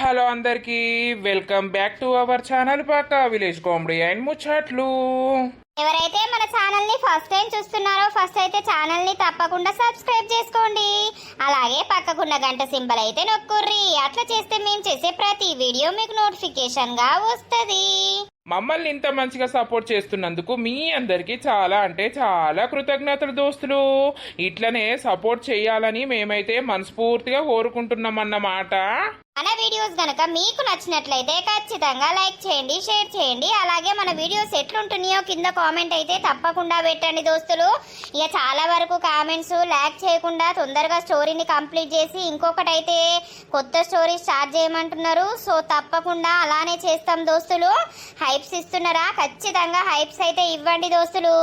Hello అందరికీ welcome back to our channel పక్కా village comedy and ముచ్చట్లు. ఎవరైతే మన ఛానల్ ని ఫస్ట్ టైం చూస్తున్నారో ఫస్ట్ అయితే ఛానల్ ని తప్పకుండా సబ్స్క్రైబ్ చేసుకోండి. అలాగే పక్కకున్న గంట సింబల్ అయితే నొక్కుర్రి. అట్లా చేస్తే మేము చేసే ప్రతి వీడియో మీకు నోటిఫికేషన్ గా వస్తుంది. మమ్మల్ని ఇంత మంచిగా సపోర్ట్ చేస్తున్నందుకు మీ అందరికీ చాలా అంటే చాలా కృతజ్ఞతలు దోస్తులు. ఇట్లనే సపోర్ట్ చేయాలని మేమైతే మనస్ఫూర్తిగా కోరుకుంటున్నాం అన్నమాట. మన వీడియోస్ గనక మీకు నచ్చినట్లయితే ఖచ్చితంగా లైక్ చేయండి, షేర్ చేయండి. అలాగే మన వీడియోస్ ఎట్లుంటున్నాయో కింద కామెంట్ అయితే తప్పకుండా పెట్టండి దోస్తులు. ఇక చాలా వరకు కామెంట్స్ లైక్ చేయకుండా తొందరగా స్టోరీని కంప్లీట్ చేసి ఇంకొకటి అయితే కొత్త స్టోరీ స్టార్ట్ చేయమంటున్నారు. సో తప్పకుండా అలానే చేస్తాం దోస్తులు. హైప్స్ ఇస్తున్నారా? ఖచ్చితంగా హైప్స్ అయితే ఇవ్వండి దోస్తులు.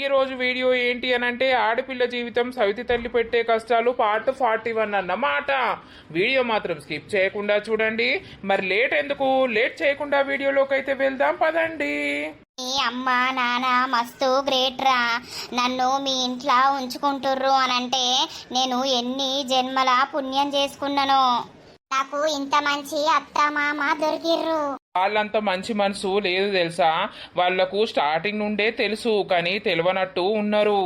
ఈ రోజు వీడియో ఏంటి అని అంటే ఆడపిల్ల జీవితం సవితి తల్లి పెట్టే కష్టాలు పార్ట్ 41 అన్నమాట. వీడియో మాత్రం స్కిప్ చేయకుండా చూడండి. మరి లేట్ చేయకుండా వీడియోలోకి అయితే వెళ్దాం పదండి. మీ అమ్మ నాన్న మస్తు గ్రేట్ రా. నన్ను మీ ఇంట్లో ఉంచుకుంటుర్రు అనంటే నేను ఎన్ని జన్మల పుణ్యం చేసుకున్నాను. నాకు ఇంత మంచి అత్త మామ దొరికిర్రు. వాళ్ళంత మంచి మనసు లేదు తెలుసా. వాళ్లకు స్టార్టింగ్ నుండే తెలుసు కానీ తెలియనట్టు ఉన్నారు.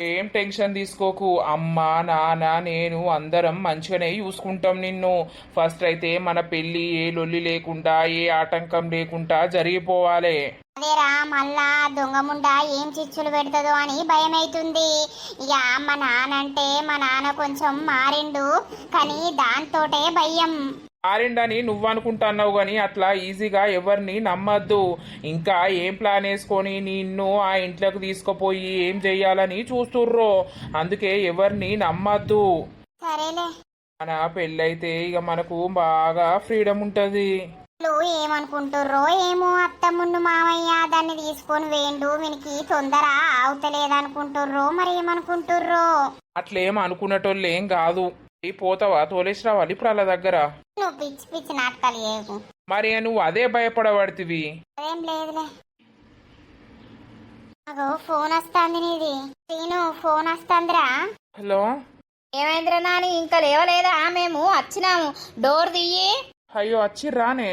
ఏం టెన్షన్ తీసుకోకు. అమ్మ నాన్న నేను అందరం మంచిగానే చూసుకుంటాం నిన్ను. ఫస్ట్ అయితే మన పెళ్లి ఏ లొల్లి లేకుండా ఏ ఆటంకం లేకుండా జరిగిపోవాలి. అదేరా మళ్ళా దొంగముండా ఏం చిచ్చులు పెడతదో అని భయం అవుతుంది. ఇక మా నాన్న కొంచెం మారిండు కానీ దాంతోటే భయం. మారిండని నువ్వనుకుంటున్నావు గాని అట్లా ఈజీగా ఎవరిని నమ్మద్దు. ఇంకా ఏం ప్లాన్ వేసుకొని నిన్ను ఆ ఇంట్లోకి తీసుకుపోయి ఏం చెయ్యాలని చూస్తుర్రో. అందుకే ఎవరిని నమ్మద్దు. సరేలే. మన పెళ్ళైతే ఇక మనకు బాగా ఫ్రీడమ్ ఉంటది. ఏమనుకుంటుర్రో ఏమో అత్తమ్మున్ను మామయ్య దాన్ని తీసుకొని వేయండు వీనికి తొందర ఆవుతలేదనుకుంటుర్రో మరి ఏమనుకుంటుర్రో. అట్లేం అనుకునేటోళ్ళు ఏం కాదు. పోతావా తోలేసి రావాలి ఇప్పుడు అలా దగ్గర. నువ్వు పిచ్చి పిచ్చి నాటకాలు చేయకు. మరి నువ్వు అదే భయపడబడితివి. అదేం లేదులే. అగో ఫోన్ వస్తాంది నీది. Scene phone వస్తాందిరా. హలో ఏమైందిరా నాని ఇంకా లేవలేదా? మేము వచ్చినాము. డోర్ తీయి. అయ్యో వచ్చిర్రానే.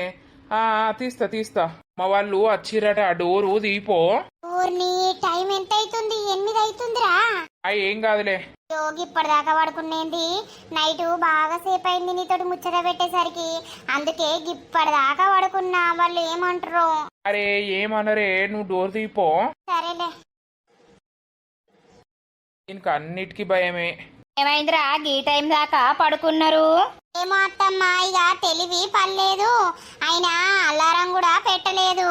తీస్తా మా వాళ్ళు వచ్చిర్రట. ఆ డోరు తీపో. ఊర్ని టైం ఎంత అవుతుంది? 8 అవుతుందిరా. ఏం కాదులే. యోగి ఇప్పటిదాకా పడుకునేది. నైట్ బాగా సేపు అయింది నీతోటి ముచ్చట పెట్టేసరికి. అందుకే ఇప్పటిదాకా పడుకున్నా. వాళ్ళు ఏమంటారు? అరే ఏమనరే, నువ్వు డోర్ తీపో. సరేలే. దీనికి అన్నిటికీ భయమే. ఏమైందిరా ఈ టైం దాకా పడుకున్నారు? ఏమో అత్తమ్మా ఇక తెలివి పర్లేదు. అయినా అలారం కూడా పెట్టలేదు.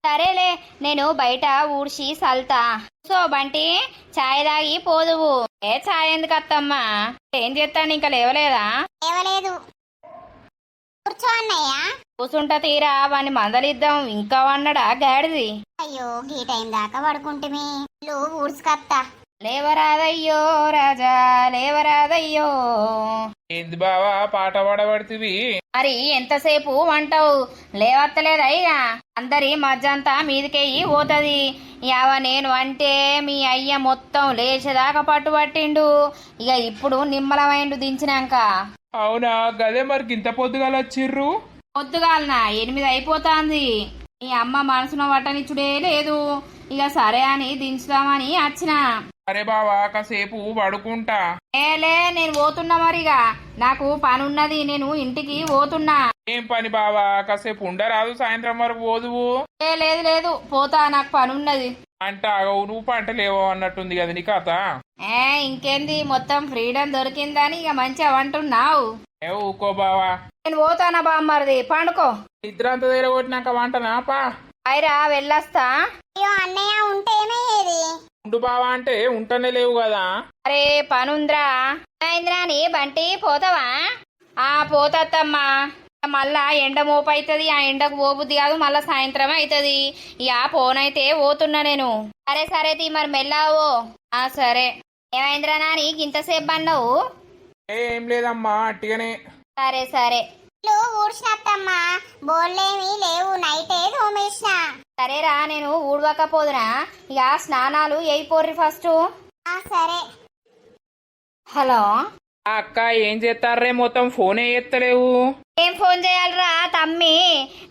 సరేలే నేను బయట ఊడ్చి సల్తా. సో బంటి చాయ్ తాగి పోదువు. ఏ చాయ్ ఎందుకు అత్తమ్మా? ఏం చేస్తాను ఇంకా లేవలేదా? లేవలేదు. కూర్చో అన్నయ్య. కూర్చుంటా తీరా వాణ్ణి మందలిద్దాం. ఇంకా వన్నడా గాడిది. అయ్యో ఈ టైం దాకా పడుకుంటుమి. ఊడ్చుకత్తా. లేవరాదయ్యో రాజా లేవరాదయ్యో. ఏంది బావా పాట పాడబడుతుంది? మరి ఎంతసేపు వంటావు? లేవత్తలేదా? ఇక అందరి మధ్యంతా మీదికెయ్యి పోతుంది. యావ నేను అంటే మీ అయ్య మొత్తం లేచేదాకా పట్టుబట్టిండు. ఇక ఇప్పుడు నిమ్మలమైండు దించినాక. అవునా గదే మరి ఇంత పొద్దుగాల వచ్చిర్రు? పొద్దుగాలనా 8 అయిపోతాంది. మీ అమ్మ మనసున పట్టనిచ్చుడే లేదు. ఇక సరే అని దించుదామని వచ్చిన. అరే బావా కాసేపు పడుకుంటా. ఏలే నేను పోతున్నా. మరిగా నాకు పని ఉన్నది. నేను ఇంటికి పోతున్నా. ఏం పని బావా? కాసేపు ఉండరాదు? సాయంత్రం వరకు పోదువు. లేదు పోతా, నాకు పని ఉన్నది. అంట నువ్వు పంట లేవో అన్నట్టుంది కదా నీ కథ. ఇంకేంది మొత్తం ఫ్రీడమ్ దొరికిందని ఇక మంచిగా అంటున్నావు. ఊకో బావా. నేను పోతానా బామ్మరిది, పండుకో. నిద్రంతా దగ్గర కొట్టినాక వంటనా పా. అయిరా వెళ్ళొస్తా. అయ్యో అన్నయ్య ఉంటే ఏమయ్యేది? ఉండు బావా అంటే ఉంటనే లేవు కదా. అరే పనుంద్రా. అయింద్రాని బంటి పోతావా? పోతమ్మా. మళ్ళా ఎండ మోపు అవుతుంది. ఆ ఎండకు పోబుద్ది కాదు. మళ్ళా సాయంత్రం అవుతుంది. ఇక పోనైతే పోతున్నా నేను. సరే తీ మరి మెల్లావో. సరే. ఏమైందిరా నాని ఇంతసేపు అన్నావు? ఏం లేదమ్మా అట్టిగానే. సరే ఊడ్చినత్తమ్మా. బోళ్ళేమీ లేవు. నైటే తోమేసిన. సరేరా నేను ఊడవకపోదునా. ఇక స్నానాలు అయిపోర్రి ఫస్ట్. సరే. హలో ఆ అక్క ఏం చేస్తారే మొత్తం ఫోనే ఎత్తలేవు. ఏం ఫోన్ చేయాలరా తమ్మి,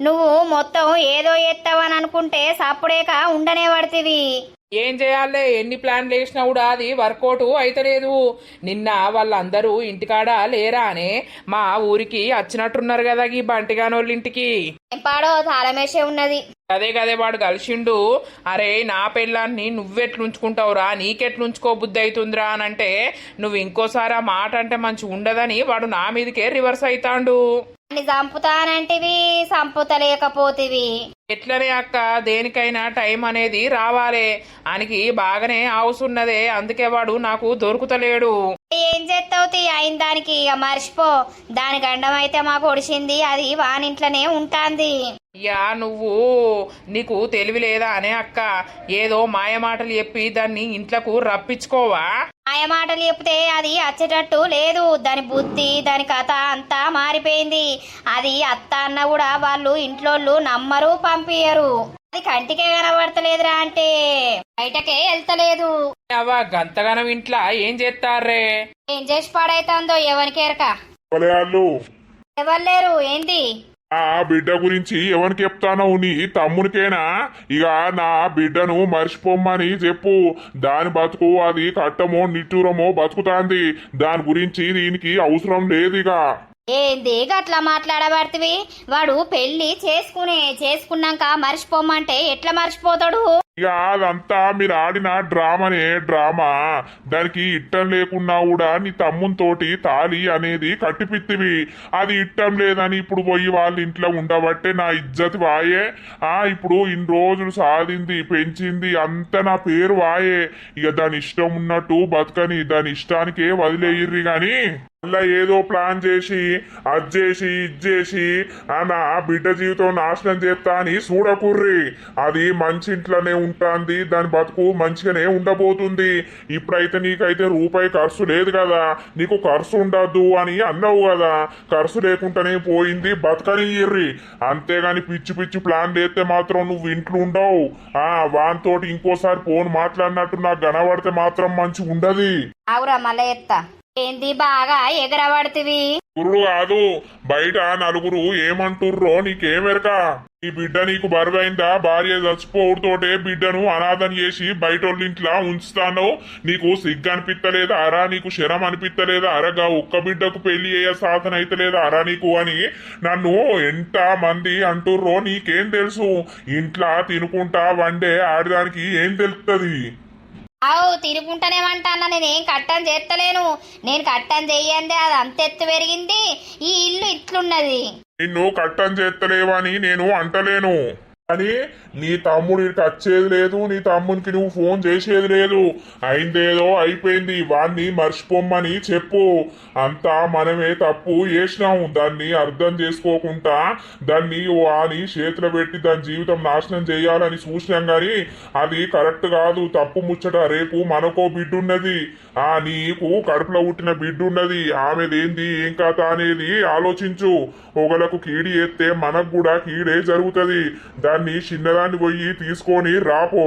నువ్వు మొత్తం ఏదో ఎత్తావని అనుకుంటే సప్పుడేక ఉండనే పడితివి. ఏం చేయాలే, ఎన్ని ప్లాన్లు వేసినా కూడా అది వర్కౌట్ అయితలేదు. నిన్న వాళ్ళందరూ ఇంటికాడ లేరా అని మా ఊరికి వచ్చినట్టున్నారు కదా ఈ బంటిగానోళ్ళ ఇంటికి. ఏం పాడో తాళమేసే ఉన్నది. గదే వాడు కలిసిండు. అరే నా పెళ్ళాన్ని నువ్వెట్లుంచుకుంటావురా, నీకెట్లుంచుకో బుద్ధి అవుతుందిరా అని అంటే, నువ్వు ఇంకోసారి ఆ మాట అంటే మంచి ఉండదని వాడు నా మీదకే రివర్స్ అవుతాండు. చంపుతానంటివి, చంపుతలేకపోతివి. ఎట్లనే అక్క, దేనికైనా టైం అనేది రావాలే. ఆయనకి బాగానే అవసున్నదే, అందుకే వాడు నాకు దొరుకుతలేడు. ఏం చేస్తావు అయిన దానికి, ఇక మర్చిపో. దాని గండం అయితే మాకు ఒడిసింది, అది వానింట్లోనే ఉంటాంది. యా నువ్వు, నీకు తెలివి లేదా అనే అక్క, ఏదో మాయమాటలు చెప్పి దాన్ని ఇంట్లోకు రప్పించుకోవా? మాయమాటలు చెప్తే అది వచ్చేటట్టు లేదు. దాని బుద్ధి, దాని కథ అంతా మారిపోయింది. అది అత్త అన్న కూడా వాళ్ళు ఇంట్లోళ్ళు నమ్మరు, పంపియరు. అది కంటికే కనబడతలేదురా అంటే బయటకే వెళ్తలేదు. అవ్వ గంతగనం ఇంట్లో ఏం చేస్తారే? ఏం చేసి పాడైతుందో ఎవరికేరక. ఎవరు లేరు ఏంది? ఆ బిడ్డ గురించి ఎవరికి చెప్తానో, నీ తమ్మునికేనా? ఇక నా బిడ్డను మర్చిపోమ్మని చెప్పు. దాని బతుకు అది కట్టమో నిట్టూరమో బతుకుతాంది. దాని గురించి దీనికి అవసరం లేదు. ఇక ఏంది గట్లా మాట్లాడబడుతుంది? వాడు పెళ్లి చేసుకున్నాక మర్చిపోమంటే ఎట్లా మర్చిపోతాడు? ఇక అదంతా మీరు ఆడిన డ్రామా. దానికి ఇట్టం లేకున్నా కూడా నీ తమ్మునితోటి తాళి అనేది కట్టిపిత్తివి. అది ఇట్టం లేదని ఇప్పుడు పోయి వాళ్ళ ఇంట్లో ఉండబట్టే నా ఇజ్జత్ వాయే. ఇప్పుడు ఇన్ని రోజులు సాధింది, పెంచింది అంత నా పేరు వాయే. ఇక దాని ఇష్టం ఉన్నట్టు బతకని, దాని ఇష్టానికే వదిలేయిర్రి గాని అలా ఏదో ప్లాన్ చేసి ఇజ్జేసి నా బిడ్డ జీవితం నాశనం చేస్తా అని చూడకుర్రి. అది మంచి ఇంట్లోనే ఉంటాంది, దాని బతుకు మంచిగానే ఉండబోతుంది. ఇప్పుడైతే నీకైతే రూపాయి ఖర్చు లేదు కదా, నీకు ఖర్చు ఉండద్దు అని అన్నావు కదా. ఖర్చు లేకుండానే పోయింది, బతకనియ్యిర్రి. అంతేగాని పిచ్చి ప్లాన్ చేస్తే మాత్రం నువ్వు ఇంట్లో ఉండవు. వానితోటి ఇంకోసారి ఫోన్ మాట్లాడినట్టు నాకు కనబడితే మాత్రం మంచి ఉండదు. అవురా మళ్ళీ ఎత్తా. ఏంది బాగా ఎగరబడుతుంది? గురుడు కాదు, బయట నలుగురు ఏమంటుర్రో నీకేమెరక? ఈ బిడ్డ నీకు బరువైందా? భార్య చచ్చిపోవడంతోటే బిడ్డను అనాథం చేసి బయటోళ్ళ ఇంట్లో ఉంచుతాను. నీకు సిగ్గు అనిపిస్తలేదా అరా? నీకు శరం అనిపిస్తలేదా అరగా? ఒక్క బిడ్డకు పెళ్లి అయ్యే సాధన అయితే లేదా అరా నీకు అని నన్ను ఎంత మంది అంటుర్రో నీకేం తెలుసు? ఇంట్లో తినుకుంటా వండే ఆడదానికి ఏం తెలుస్తుంది? తిరుగుంటానేమంటానా? నేనేం కట్టం చేస్తలేను. నేను కట్టం చెయ్యండి, అది అంతెత్తు పెరిగింది. ఈ ఇల్లు ఇట్లున్నది. నిన్ను కట్టం చేస్తలేవని నేను అంటలేను, అని నీ తమ్ముడికి వచ్చేది లేదు, నీ తమ్మునికి నువ్వు ఫోన్ చేసేది లేదు. అయిందేదో అయిపోయింది, వాణ్ణి మర్చిపోమ్మని చెప్పు. అంతా మనమే తప్పు చేసినాము. దాన్ని అర్థం చేసుకోకుండా దాన్ని వాని చేతిలో పెట్టి దాని జీవితం నాశనం చేయాలని చూసినాం గాని అది కరెక్ట్ కాదు, తప్పు ముచ్చట. రేపు మనకో బిడ్డున్నది, నీకు కడుపులో పుట్టిన బిడ్డున్నది. ఆమెదేంది ఏం కథ అనేది ఆలోచించు. ఒకలకు కీడి ఎత్తే మనకు కూడా కీడే జరుగుతుంది. దాన్ని చిన్నదాన్ని పోయి తీసుకొని రాపో.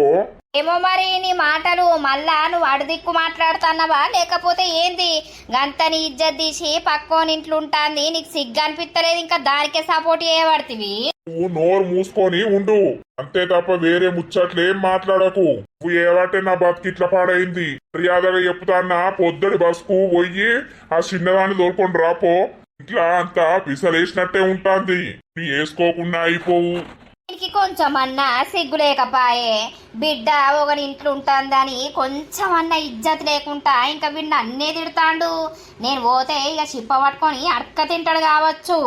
ఏమో మరి నీ మాటలు మళ్ళా నువ్వు అడుదిక్కు మాట్లాడుతున్నావా లేకపోతే ఏంది? గంతని ఇజ్జత్ తీసి పక్కోనింట్లో ఉంటాంది, నీకు సిగ్గు అనిపిస్తలేదు? ఇంకా దానికే సపోర్ట్ చేయబడుతుంది. నువ్వు నోరు మూసుకొని ఉండు, అంతే తప్ప వేరే ముచ్చట్లేం మాట్లాడకు. నువ్వు ఏవాటే నా బతికిట్ల పాడైంది. మర్యాదగా చెప్తాన్నా, పొద్దుడి బస్కు పోయి ఆ చిన్నదాన్ని దొరుకొని రాపో. ఇట్లా అంతా పిసలేసినట్టే ఉంటాంది, నీ వేసుకోకుండా అయిపోవు. దీనికి కొంచెమన్నా సిగ్గు లేకపాయే. బిడ్డ ఒకరి ఇంట్లో ఉంటుందని కొంచెమన్నా ఇజ్జత్ లేకుండా ఇంకా వీడిని అన్నే తిడతాండు. నేను పోతే ఇక చిప్ప పట్టుకొని అడక్క తింటాడు కావచ్చు.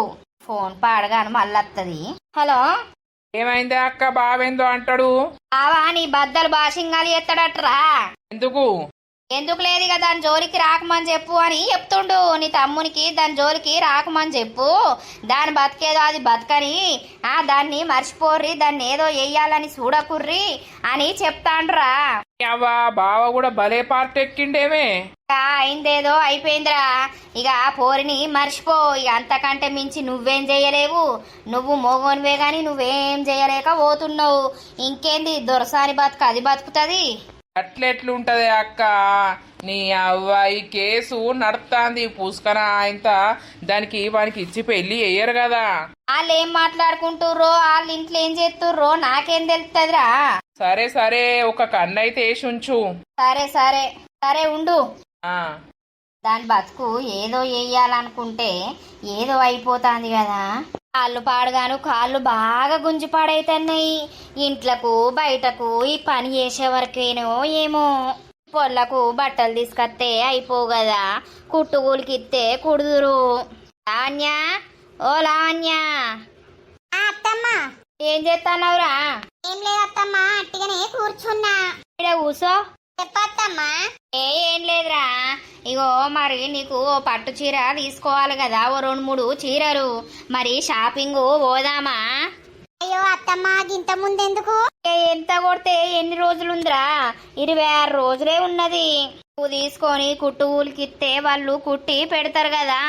ఫోన్ పాడగాను మళ్ళొత్తది. హలో, ఏమైందే అక్క? బావేందో అంటాడు. బావా నీ బద్దలు బాషింగాలి ఎత్తడట్రా. ఎందుకు లేదు ఇక దాని జోలికి రాకమని చెప్పు అని చెప్తుండు. నీ తమ్మునికి దాని జోలికి రాకమని చెప్పు. దాని బతికేదో అది బతకని, దాన్ని మర్చిపోర్రి, దాన్ని ఏదో వెయ్యాలని చూడకుర్రి అని చెప్తాండ్రా. అవ్వా బావ కూడా భలే పార్ట్ ఎక్కిండేమే. అయిందేదో అయిపోయిందిరా. ఇక పోరిని మర్చిపో. ఇక అంతకంటే మించి నువ్వేం చేయలేవు. నువ్వు మోగోనివే గాని నువ్వేం చేయలేక పోతున్నావు. ఇంకేంది దొరసాని బతుకు అది బతుకుతుంది. అట్లెట్లుంటది అక్క, నీ అవ్వాయి కేసు నడుపుతాంది పూసుకన ఆయనత, దానికి వానికి ఇచ్చి పెళ్లి చెయ్యరు కదా. వాళ్ళు ఏం మాట్లాడుకుంటుర్రో, వాళ్ళ ఇంట్లో ఏం చేస్తుర్రో నాకేం తెలుస్తుందిరా. సరే సరే, ఒక కన్నైతే వేసి ఉంచు. సరే సరే సరే ఉండు. ఆ, దాని బతుకు ఏదో వేయాలనుకుంటే ఏదో అయిపోతాంది కదా. కాళ్ళు పాడుగాను కాళ్ళు బాగా గుంజి పాడైతున్నాయి. ఇంట్లకు బయటకు ఈ పని చేసే వరకేనో ఏమో. పొల్లకు బట్టలు తీసుకొస్తే అయిపోవు కదా, కుట్టుకూలికి ఇస్తే కుడుదురు. లావణ్య, ఓ లావణ్య, అత్తమ్మా ఏం చేస్తానవురా? ఏం లేదు అత్తమ్మా, అట్టిగానే కూర్చున్నా. ఇక్కడ కూసో. చెప్పత్తమ్మా. ఏం లేదురా, ఇగో మరి నీకు ఓ పట్టు చీర తీసుకోవాలి కదా, ఓ 2-3 చీరలు. మరి షాపింగ్ పోదామా? అయ్యో అత్తమ్మా, గింత ముందెందుకు? ఎంత కొడితే ఎన్ని రోజులుందిరా? 26 రోజులే ఉన్నది. నువ్వు తీసుకొని కుట్టు ఊలికిస్తే వాళ్ళు కుట్టి పెడతారు కదా.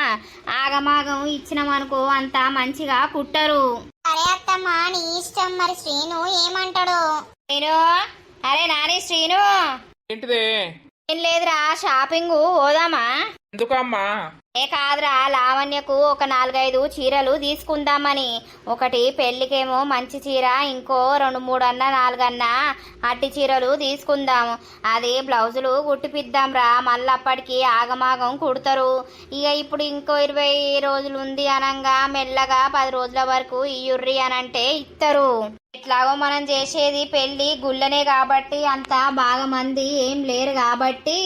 ఆగమాగం ఇచ్చినామనుకో అంత మంచిగా కుట్టరు. సరే అత్తమ్మా, నీ ఇష్టం. మరి శ్రీను ఏమంటాడు? శ్రీను, అరే నాని శ్రీను. ఏంటిదే? ఏం లేదురా, షాపింగ్ పోదామా? ఎందుకమ్మా? ఏ కాదురా, లావణ్యకు ఒక 4-5 చీరలు తీసుకుందామని. ఒకటి పెళ్లికేమో మంచి చీర, ఇంకో 2-3 అన్నా 4 అన్నా అట్టి చీరలు తీసుకుందాము. అది బ్లౌజులు కుట్టిపిద్దాంరా, మళ్ళీ అప్పటికి ఆగమాగం కుడతారు. ఇక ఇప్పుడు ఇంకో 20 రోజులు ఉంది అనంగా మెల్లగా 10 రోజుల వరకు ఇయ్యుర్రి అనంటే ఇస్తారు. ఎట్లాగో మనం చేసేది పెళ్లి గుళ్ళనే కాబట్టి అంత బాగా మంది ఏం లేరు కాబట్టి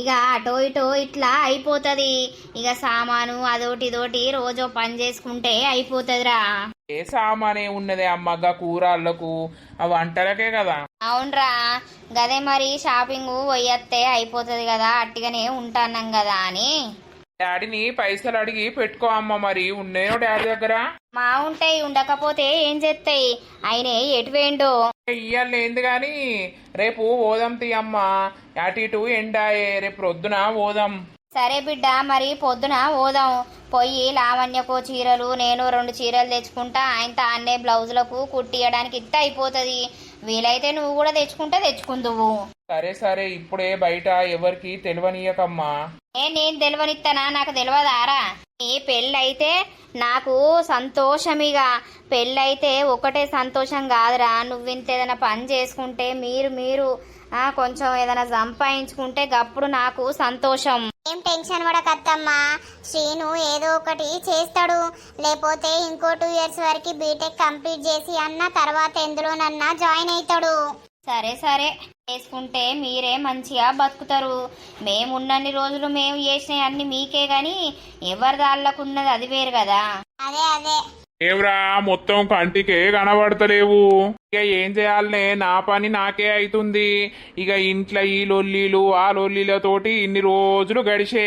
ఇక అటో ఇటో ఇట్లా అయిపోతుంది. ఇక సామాను అదోటి ఇదోటి రోజు పని చేసుకుంటే అయిపోతుందిరా. ఏ సామానే ఉన్నదే అమ్మగా, కూరళ్ళకు ఆ వంటలకే కదా. అవునరా, గదే మరి షాపింగ్ పోయత్తే అయిపోతుంది కదా, అట్టిగానే ఉంటాన్నాం కదా అని. డాడీని పైసలు అడిగి పెట్టుకో అమ్మ. మరి ఉన్నాయో డాడీ దగ్గర? మా ఉంటాయి, ఉండకపోతే ఏం చేస్తాయి. ఆయనే ఎటు వేయండు. ఇయ్యాలేంది గాని రేపు పోదాం తీయమ్మ. అటు ఇటు ఎండాయే, రేపు ప్రొద్దున పోదాం. సరే బిడ్డ, మరి పొద్దున పోదాం. పొయ్యి లావణ్యకో చీరలు, నేను 2 చీరలు తెచ్చుకుంటా. ఆయన అన్నే బ్లౌజులకు కుట్టియడానికి ఇస్తే అయిపోతుంది. వీలైతే నువ్వు కూడా తెచ్చుకుందువు. సరే సరే, ఇప్పుడే బయట ఎవరికి తెలియనీయకమ్మా. నేను తెలియనిస్తానా? నాకు తెలియదారా? నీ పెళ్ళైతే నాకు సంతోషమిగా. పెళ్ళైతే ఒకటే సంతోషం కాదురా, నువ్వింత ఏదైనా పని చేసుకుంటే మీరు కొంచెం ఏదైనా సంపాదించుకుంటే గప్పుడు నాకు సంతోషం. ఏం టెన్షన్ పడకత్తమ్మా, శ్రీను ఏదో ఒకటి చేస్తాడు. లేకపోతే ఇంకో 2 years వరకు బీటెక్ కంప్లీట్ చేసి అన్న తర్వాత ఎందులోనన్నా జాయిన్ అవుతాడు. సరే సరే, చేసుకుంటే మీరే మంచిగా బతుకుతారు. మేమున్నన్ని రోజులు మేము చేసినవి అన్ని మీకే గాని ఎవరి దాళ్ళకున్నది అది వేరు కదా. అదే అదే ఏవ్రా, మొత్తం కంటికే కనబడతలేవు. ఇక ఏం చేయాలనే, నా పని నాకే అవుతుంది. ఇక ఇంట్లో ఈ లొల్లీలు ఆ లొల్లీలతోటి ఇన్ని రోజులు గడిచే.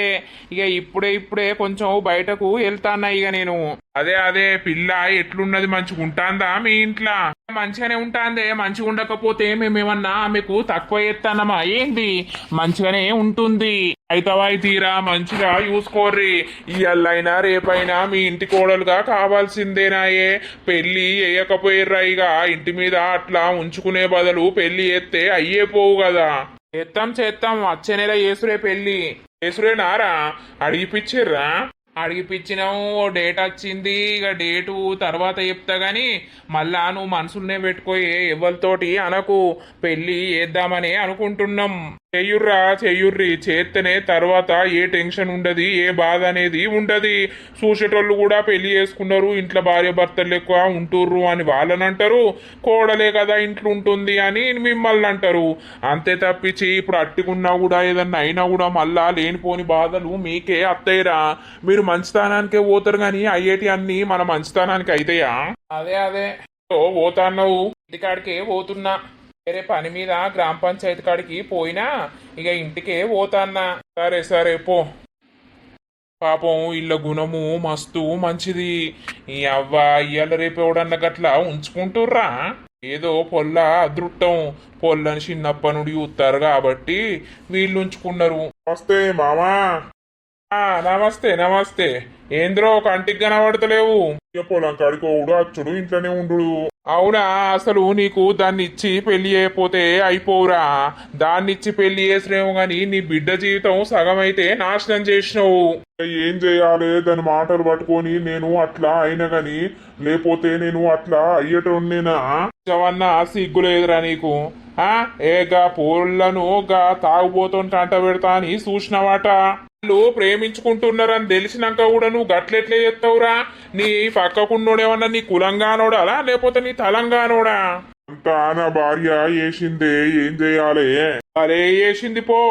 ఇక ఇప్పుడే కొంచెం బయటకు వెళ్తాన్నా. ఇక నేను అదే పిల్ల ఎట్లున్నది, మంచిగా ఉంటాందా మీ ఇంట్లో? మంచిగానే ఉంటాందే. మంచిగా ఉండకపోతే మేమేమన్నా ఆమెకు తక్కువ ఎత్తానమా ఏంది? మంచిగానే ఉంటుంది. అయితవాయి తీరా, మంచిగా చూసుకోర్రి. ఇయ్యల్లైనా రేపైనా మీ ఇంటి కోడలుగా కావాల్సిందేనాయే. పెళ్లి వేయకపోయిర్రా, ఇక ఇంటి మీద అట్లా ఉంచుకునే బదులు పెళ్లి చేస్తే అయ్యే పోవు కదా. చేస్తాం. వచ్చే నెల చేసురే పెళ్లి. చేసురేనారా? అడిగిపిచ్చిర్రా? అడిగిపిచ్చినాము, ఓ డేట్ వచ్చింది. ఇక డేటు తర్వాత చెప్తా గాని మళ్ళా నువ్వు మనసులనే పెట్టుకోయి ఎవరితోటి అనకు. పెళ్లి చేద్దామని అనుకుంటున్నాం. చెయ్యుర్రి. చేస్తేనే తర్వాత ఏ టెన్షన్ ఉండదు, ఏ బాధ అనేది ఉండదు. చూసేటోళ్ళు కూడా పెళ్లి చేసుకున్నారు, ఇంట్లో భార్య భర్తలు ఎక్కువ ఉంటుర్రు అని వాళ్ళని అంటారు. కోడలే కదా ఇంట్లో ఉంటుంది అని మిమ్మల్ని అంటారు. అంతే తప్పించి ఇప్పుడు అట్టుకున్నా కూడా ఏదన్నా అయినా కూడా మళ్ళా లేనిపోని బాధలు మీకే అత్తయ్యరా. మీరు మంచితనానికే పోతారు గాని అయ్యేటి అన్ని మన మంచితనానికి అయితాయా? అదే పోతాన్నావు? ఇంటికాడికే పోతున్నా. వేరే పని మీద గ్రామ పంచాయతీ కాడికి పోయినా ఇక ఇంటికే పోతాన్నా. సరే పో. పాపం ఇళ్ళ గుణము మస్తు మంచిది. ఈ అవ్వ ఇయ్యాల రేపు ఎవడన్నా గట్లా ఉంచుకుంటుర్రా? ఏదో పొల్ల అదృష్టం. పొల్లని చిన్నప్ప నుండి చూస్తారు కాబట్టి వీళ్ళు ఉంచుకున్నారు. నమస్తే మామా. నమస్తే. ఏంద్రో కంటికి కనబడతలేవు? పొలం కాడికోవుడు అచ్చుడు ఇంట్లోనే ఉండు. అవునా అసలు నీకు దాన్ని ఇచ్చి పెళ్లి చేయకపోతే అయిపోవురా. దాన్ని ఇచ్చి పెళ్లి చేసినేమో గాని నీ బిడ్డ జీవితం సగం అయితే నాశనం చేసినావు. ఏం చేయాలి దాని మాటలు పట్టుకొని నేను అట్లా అయినా గాని, లేకపోతే నేను అట్లా అయ్యేటోన్నేనా? ఏమన్నా సిగ్గులేదురా నీకు? ఏగా పోళ్లను గా తాగుబోతోని కంట పెడతా అని చూసినవాట. వాళ్ళు ప్రేమించుకుంటున్నారని తెలిసినాక కూడా నువ్వు గట్లెట్లే చేస్తావురా? నీ పక్కకున్నోడేమన్నా నీ కులంగానోడా లేకపోతే నీ తలంగానోడా? అంతా నా భార్య వేసిందే, ఏం చేయాలి? అరే వేసింది పో.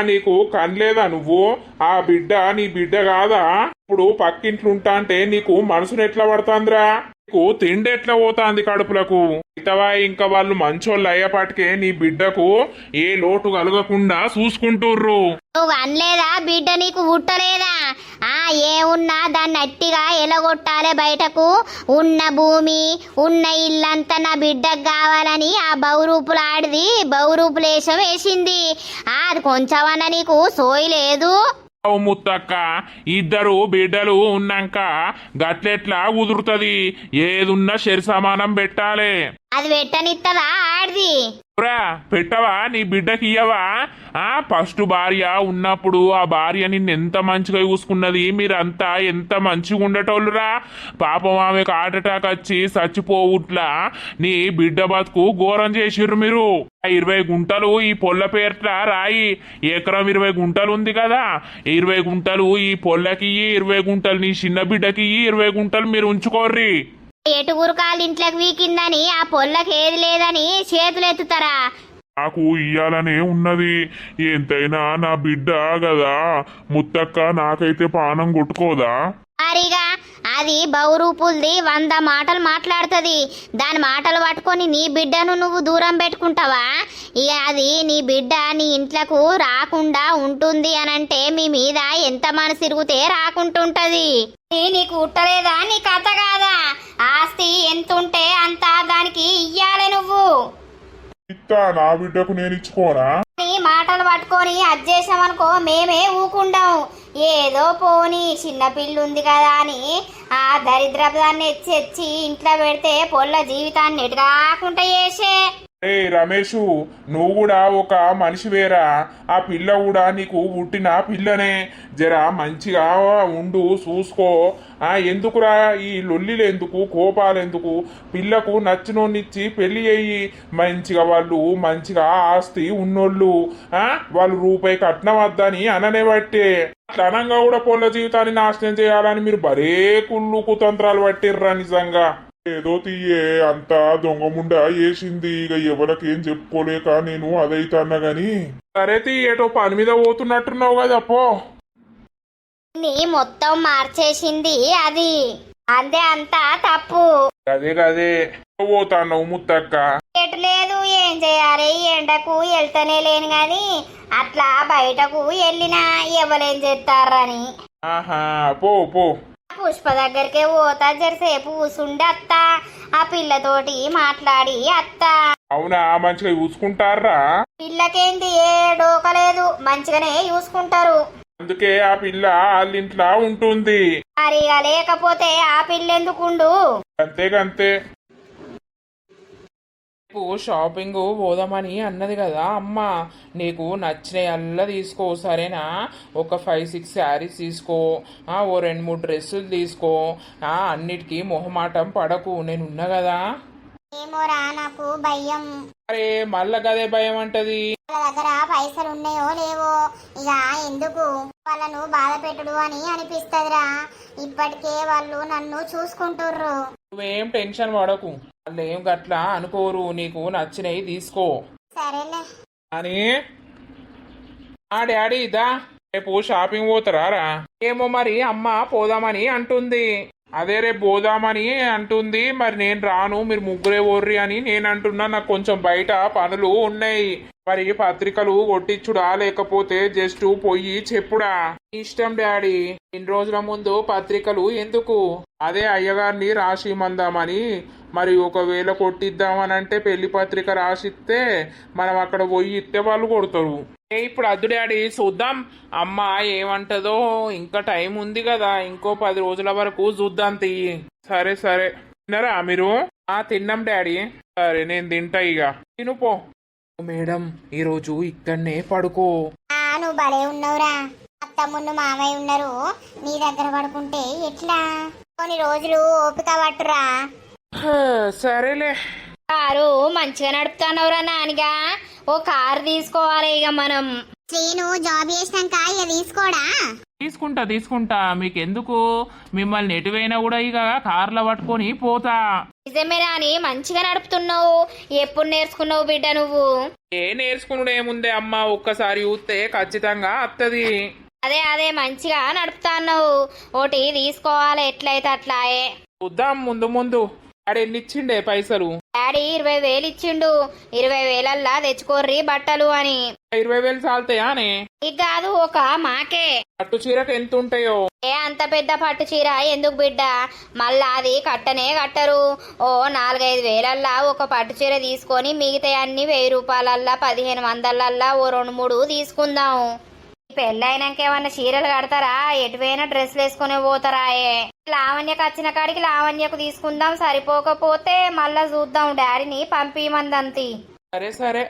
నీకు కనలేదా నువ్వు? ఆ బిడ్డ నీ బిడ్డ కాదా? ఇప్పుడు పక్కింట్లుంటా అంటే నీకు మనసును ఎట్లా పడుతుందిరా? నీకు తిండి ఎట్లా పోతాంది కడుపులకు? ఇతవా ఇంకా వాళ్ళు మంచోళ్ళు అయ్యేపాటికే నీ బిడ్డకు ఏ లోటు కలగకుండా చూసుకుంటుర్రు. నువ్వు అనలేదా బిడ్డ నీకు పుట్టలేదా? ఏమున్నా దాన్ని అట్టిగా ఎలగొట్టాలే బయటకు. ఉన్న భూమి ఉన్న ఇల్లంతా నా బిడ్డకు కావాలని ఆ బహురూపులు ఆడిది బహురూపులేశం వేసింది. అది కొంచెమన్నా నీకు సోయి లేదు? ముత్తక్క ఇద్దరు బిడ్డలు ఉన్నాక గట్లెట్లా కుదురుతుంది? ఏదున్నా శరి సమానం పెట్టాలి. అది పెట్టనిత్తదా ఆడిది? పెట్టవా నీ బిడ్డకి ఇయ్యవా? ఫస్ట్ భార్య ఉన్నప్పుడు ఆ భార్య నిన్ను ఎంత మంచిగా చూసుకున్నది. మీరంతా ఎంత మంచిగా ఉండేటోళ్ళురా. పాపం ఆమెకు హార్ట్ అటాక్ వచ్చి చచ్చిపోవుట్లా నీ బిడ్డ బతుకు ఘోరం చేసిర్రు మీరు. 20 గుంటలు ఈ పొల్ల పేర్ల రాయి. ఎకరం 20 గుంటలు ఉంది కదా, 20 గుంటలు ఈ పొల్లకి 20 గుంటలు నీ చిన్న బిడ్డకి 20 గుంటలు మీరు ఉంచుకోర్రి. ఎటుగురుకాలు ఇంట్లోకి వీకిందని ఆ పొల్లకి ఏది లేదని చేతులు ఎత్తుతారా? నాకు ఇయ్యాలనే ఉన్నది. ఎంతైనా నా బిడ్డ కదా ముత్తక్క, నాకైతే పానం కొట్టుకోదా? మరిగా అది బహురూపుల్ది 100 మాటలు మాట్లాడుతుంది. దాని మాటలు పట్టుకొని నీ బిడ్డను నువ్వు దూరం పెట్టుకుంటావా? ఇక అది నీ బిడ్డ నీ ఇంట్లకు రాకుండా ఉంటుంది అనంటే మీ మీద ఎంత మనసు తిరిగితే రాకుంటుంటది. నీకు ఉట్టలేదా? నీ కథ కాదా? ఆస్తి ఎంతుంటే అంత దానికి ఇయ్యాలి నువ్వు. ఇత్తా నా బిడ్డకు నేను ఇచ్చుకోనా? నీ మాటలు పట్టుకొని అజ్జేసామనుకో మేమే ఊకుండాం. ఏదో పోని చిన్న పిల్లుంది కదా అని ఆ దరిద్రదాన్ని ఎచ్చి ఇంట్లో పెడితే పొల్ల జీవితాన్ని ఎటు కాకుండా చేసే. రమేషు నువ్వు కూడా ఒక మనిషివేరా. ఆ పిల్ల కూడా నీకు పుట్టిన పిల్లనే. జర మంచిగా ఉండు, చూసుకో. ఎందుకురా ఈ లొల్లిలు ఎందుకు, కోపాలు ఎందుకు? పిల్లకు నచ్చినోన్నిచ్చి పెళ్లి అయ్యి మంచిగా వాళ్ళు మంచిగా ఆస్తి ఉన్నోళ్ళు వాళ్ళు రూపాయి కట్నం వద్దని అననే బట్టే అట్లా అనంగా కూడా పొల్ల జీవితాన్ని నాశనం చేయాలని మీరు బరే కుళ్ళు కుతంత్రాలు పట్టిర్రా నిజంగా. ఏదో తీయే అంతా దొంగముండ వేసింది. ఇక ఎవరికేం చెప్పుకోలేక నేను అదైతే అన్నా గాని. సరే ఏటో పని మీద పోతున్నట్టున్నావు కదా పో. నీ మొత్తం మార్చేసింది అది. అందే అంతా తప్పు. గదే పోతాన్నావు ముత్తక్క. ఎటు లేదు ఏం చేయాలి? ఎండకు వెళ్తనే లేను గాని అట్లా బయటకు వెళ్ళినా ఎవరేం చేస్తారని. పో పో. పుష్ప దగ్గరికే పోతా, జరసేపు కూసుండి అత్త ఆ పిల్లతోటి మాట్లాడి అత్త. అవునా మంచిగా చూసుకుంటారా? పిల్లకేంటి ఏ డోకలేదు, మంచిగానే చూసుకుంటారు. అందుకే ఆ పిల్ల వాళ్ళింట్లో ఉంటుంది. మరిగా లేకపోతే ఆ పిల్ల ఎందుకుండు? అంతేగంతే. షాపింగ్ పోదామని అన్నది కదా అమ్మ. నీకు నచ్చినవి అల్లా తీసుకో సరేనా? ఒక 5-6 శారీస్ తీసుకో, ఓ 2-3 డ్రెస్సులు తీసుకో. అన్నిటికీ మొహమాటం పడకు, నేనున్నా కదా. ఏమోరా నాకు భయం. అరే మళ్ళా గదే భయం అంటది. వాళ్ళ దగ్గర పైసలు ఉన్నాయో లేవో ఇక ఎందుకు వాళ్ళను బాధ పెట్టుడు అని అనిపిస్తదిరా. ఇప్పటికే వాళ్ళు నన్ను చూసుకుంటుర్రు. నువ్వేం టెన్షన్ పడకు, వాళ్ళు ఏం గట్లా అనుకోరు. నీకు నచ్చినవి తీసుకో సరేలే అని. డాడీ ఇదా రేపు షాపింగ్ పోతారా? ఏమో మరి అమ్మ పోదామని అంటుంది. అదే రేపు పోదామని అంటుంది. మరి నేను రాను, మీరు ముగ్గురే ఓర్రి అని నేను అంటున్నా. నాకు కొంచెం బయట పనులు ఉన్నాయి. మరి పత్రికలు కొట్టించుడా లేకపోతే జస్ట్ పొయ్యి చెప్పుడా? ఇష్టం డాడీ. 2 రోజుల ముందు పత్రికలు ఎందుకు? అదే అయ్యగారిని రాసి మందామని. మరి ఒకవేళ కొట్టిద్దామని అంటే పెళ్లి పత్రిక రాసిస్తే మనం అక్కడ పోయి ఇస్తే వాళ్ళు కొడతారు. ఇప్పుడు అద్దు డాడీ, చూద్దాం అమ్మ ఏమంటదో. ఇంకా టైం ఉంది కదా, ఇంకో 10 రోజుల వరకు చూద్దాం తీయి. సరే తిన్నారా మీరు? తిన్నాం డాడీ. సరే నేను తింటా ఇక. తిను పో. మేడం ఈరోజు ఇక్కడనే పడుకో. నువ్వు భలే ఉన్నవురా. అత్తమ్మున్ను మామయ్య ఉన్నారు, నీ దగ్గర పడుకుంటే ఎట్లా? కొన్ని రోజులు ఓపిక పట్టురా. సరేలే. కారు మంచిగా నడుపుతానవురా నానిగా. ఓ కారు తీసుకోవాలి ఇక మనం. శ్రీను జాబ్ చేసినాక ఇక తీసుకోడా? తీసుకుంటా మీకెందుకు, మిమ్మల్ని ఎటువైనా కూడా ఇక కార్లో పట్టుకొని పోతా. నిజమేనా అని మంచిగా నడుపుతున్నావు. ఎప్పుడు నేర్చుకున్నావు బిడ్డ నువ్వు? నేర్చుకున్నాడు ఏముందే అమ్మ, ఒక్కసారి చూస్తే ఖచ్చితంగా వస్తుంది. అదే మంచిగా నడుపుతాన్నావు. ఒకటి తీసుకోవాలి ఎట్లయితే అట్లాయే. చూద్దాం ముందు. ఆడు ఎన్ని ఇచ్చిండే పైసలు? డాడీ 20,000 ఇచ్చిండు. 20,000 తెచ్చుకోర్రి బట్టలు అని. 20,000 చాలుతాయానే? ఇక కాదు, ఒక మాకే. పట్టు చీరకు ఎంత ఉంటాయో? అంత పెద్ద పట్టు చీర ఎందుకు బిడ్డ? మళ్ళా అది కట్టనే కట్టరు. ఓ 4-5 వేలల్లా ఒక పట్టు చీర తీసుకొని మిగతా అన్ని 1000 రూపాయలల్లా 1500 ఓ 2-3 తీసుకుందాం. పెళ్ళైనాక ఏమన్నా చీరలు కడతారా? ఎటువైనా డ్రెస్లు వేసుకునే పోతారాయే. లావణ్యకు వచ్చిన కాడికి లావణ్యకు తీసుకుందాం, సరిపోకపోతే మళ్ళా చూద్దాం. డాడీని పంపిమందంతి. సరే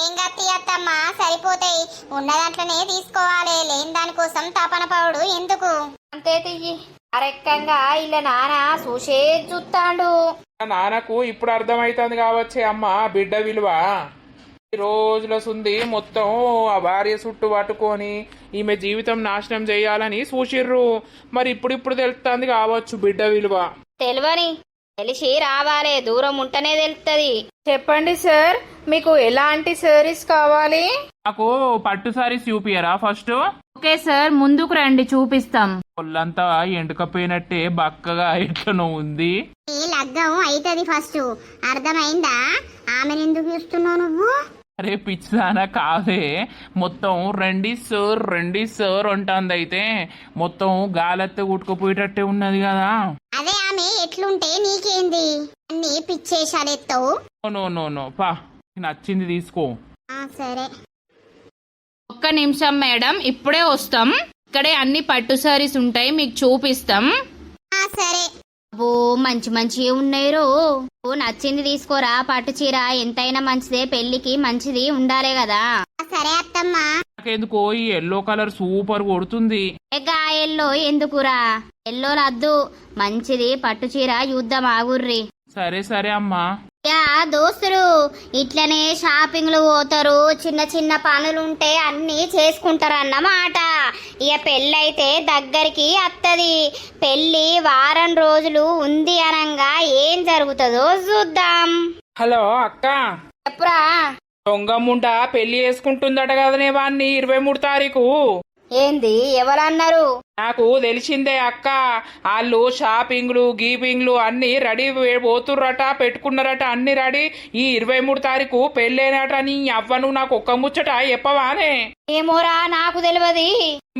ఏం గట్టి అత్తమ్మా, సరిపోతాయి. ఉన్న దాంట్లోనే తీసుకోవాలి. లేని దానికోసం తపన పౌడు ఎందుకు? అంతే తియ్యి. అరెక్కంగా ఇలా నాన్న చూసే చూస్తాడు. నాన్నకు ఇప్పుడు అర్థమైతుంది కావచ్చే అమ్మ బిడ్డ విలువ. ఈ రోజుల సుంది మొత్తం ఆ భార్య చుట్టూ పట్టుకొని ఈమె జీవితం నాశనం చేయాలని చూసిర్రు. మరి ఇప్పుడు తెలుస్తుంది కావచ్చు బిడ్డ విలువ. తెలిసి రావాలే, దూరం ఉంటేనే తెలుస్తుంది. చెప్పండి సార్, మీకు ఎలాంటి సారీస్ కావాలి? నాకు పట్టు సారీస్ చూపియరా ఫస్ట్? ఓకే సార్, ముందుకు రండి చూపిస్తాం. ఒళ్ళంతా ఎండుకపోయినట్టే బక్కగా ఎట్లనో ఉంది. ఈ లగ్గం అయితది ఫస్ట్, అర్థమైందా? ఆమెను ఎందుకు చూస్తున్నావు నువ్వు? అరే పిచ్చిదానా కాదే, మొత్తం రండి సార్ అంటుంది. అయితే మొత్తం గాలెత్త ఉట్టుకుపోయేటట్టే ఉన్నది కదా. అదే ఆమె ఎట్లుంటే నీకేంది? అన్ని పిచ్చేసాలెత్తావు. నో పా, నచ్చింది తీసుకో. సరే. ఒక్క నిమిషం మేడం, ఇప్పుడే వస్తాం. ఇక్కడే అన్ని పట్టు సారీస్ ఉంటాయి, మీకు చూపిస్తాం. సరే. ఓ మంచి ఉన్నాయి రో. నచ్చింది తీసుకోరా. పట్టు చీర ఎంతైనా మంచిదే, పెళ్లికి మంచిది ఉండాలే కదా. సరే అత్తమ్మా. నాకెందుకో ఈ ఎల్లో కలర్ సూపర్ కొడుతుంది. ఎల్లో ఎందుకురా? ఎల్లో రద్దు, మంచిది పట్టు చీర యుద్ధం ఆగుర్రి. సరే అమ్మా. దోస్తులు ఇట్లనే షాపింగ్లు పోతారు, చిన్న పనులుంటే అన్ని చేసుకుంటారు అన్నమాట. ఇక పెళ్ళైతే దగ్గరికి అత్తది. పెళ్లి వారం రోజులు ఉంది అనంగా ఏం జరుగుతుందో చూద్దాం. హలో అక్క, చెప్పురా. దొంగమ్ముంట పెళ్లి చేసుకుంటుందట కదనే వాణ్ణి 23 తారీఖు. ఏంది? ఎవరన్నారు? నాకు తెలిసిందే అక్క. వాళ్ళు షాపింగ్లు గీపింగ్లు అన్ని రెడీ పోతుర్రట, పెట్టుకున్నారట అన్ని రెడీ. ఈ 23 తారీఖు పెళ్ళేనట. నీ అవ్వను నాకు ఒక్క ముచ్చట చెప్పవానే? ఏమోరా, నాకు తెలియదు.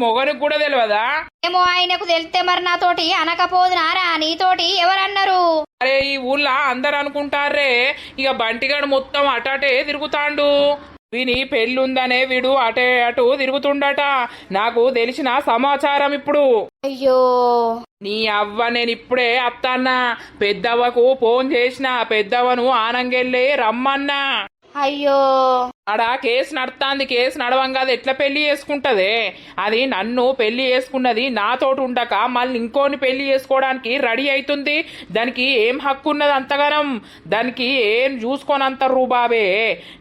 మొగనికి కూడా తెలియదా? ఏమో, ఆయనకు తెలితే మరి నాతోటి అనకపోదునారా? నీతోటి ఎవరన్నారు? అరే ఈ ఊళ్ళో అందరు అనుకుంటారే ఇక బంటిగాడు మొత్తం అటాటే తిరుగుతాండు. వీని పెళ్ళుందనే వీడు అటే అటు తిరుగుతుండట. నాకు తెలిసిన సమాచారం ఇప్పుడు. అయ్యో, నీ అవ్వ నేను ఇప్పుడే అత్తన్నా. పెద్దవ్వకు ఫోన్ చేసిన, పెద్దవ్వను ఆనంగెళ్ళి రమ్మన్నా. అయ్యో, ఆడ కేసు నడుతాంది. కేసు నడవంగా అది ఎట్లా పెళ్లి చేసుకుంటదే? అది నన్ను పెళ్లి చేసుకున్నది నాతోటి ఉండక మళ్ళీ ఇంకోని పెళ్లి చేసుకోవడానికి రెడీ అవుతుంది. దానికి ఏం హక్కు ఉన్నది అంతగానం? దానికి ఏం చూసుకొని రూబాబే.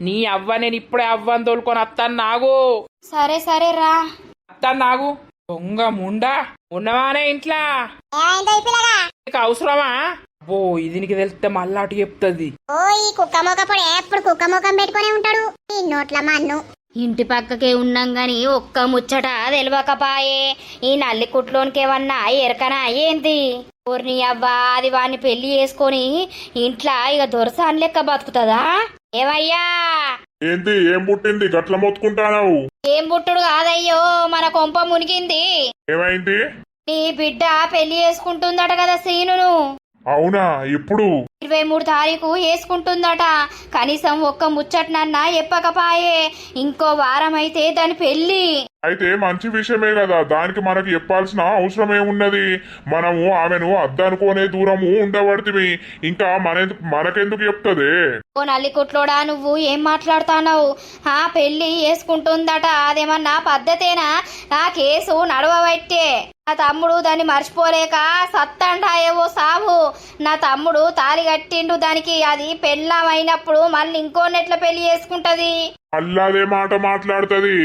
నీ అవ్వ నేను ఇప్పుడే అవ్వని తోలుకొని అత్తాను నాగు. సరే రా. అత్తాను నాగు. దొంగ ముండా ఉన్నవానే ఇంట్లో? నీకు అవసరమా? ఓ ఇది నీకు తెలిస్తే మళ్ళా అటు చెప్తుంది. ఓ ఈ కుక్క మొక్కప్పుడు ఎప్పుడు కుక్క ముఖం పెట్టుకునే ఉంటాడు. ఈ నోట్ల మన్ను. ఇంటి పక్కకే ఉన్నాం గాని ఒక్క ముచ్చట తెలియకపాయే. ఈ నల్లి కుట్లోనికి ఏమన్నా ఎరకనా ఏంది? ఊరిని అవ్వా, అది వాడిని పెళ్లి చేసుకొని ఇంట్లో ఇక దొరసాన్ లెక్క బతుకుతుందా? ఏమయ్యా, ఏంటి ఏం పుట్టింది గట్ల మొత్తుకుంటానావు? ఏం పుట్టుడు కాదయ్యో, మన కొంప మునిగింది. ఏమైంది? నీ బిడ్డ పెళ్లి చేసుకుంటుందట కదా శ్రీనును. అవునా? ఎప్పుడు? 23 తారీఖు వేసుకుంటుందట. కనీసం ఒక్క ముచ్చటనన్నా చెప్పకపాయే. ఇంకో వారం అయితే దాని పెళ్లి. అయితే మంచి విషయమే కదా, దానికి మనకి చెప్పాల్సిన అవసరం ఏమున్నది. మనము ఆమెను అద్దనుకోనే దూరము ఉండబడితివి, ఇంకా మనకెందుకు చెప్తదే. ఓ నల్లికుట్లోడా, నువ్వు ఏం మాట్లాడుతున్నావు? ఆ పెళ్లి చేసుకుంటుందట, అదేమన్నా పద్ధతేనా? ఆ కేసు నడవబట్టే నా తమ్ముడు దాన్ని మర్చిపోలేక సత్తండాయేవో సావు. నా తమ్ముడు తాళి కట్టిండు దానికి, అది పెళ్ళమైనప్పుడు మళ్ళీ ఇంకోనెట్ల పెళ్లి చేసుకుంటది? అల్లాదే మాట మాట్లాడుతుంది.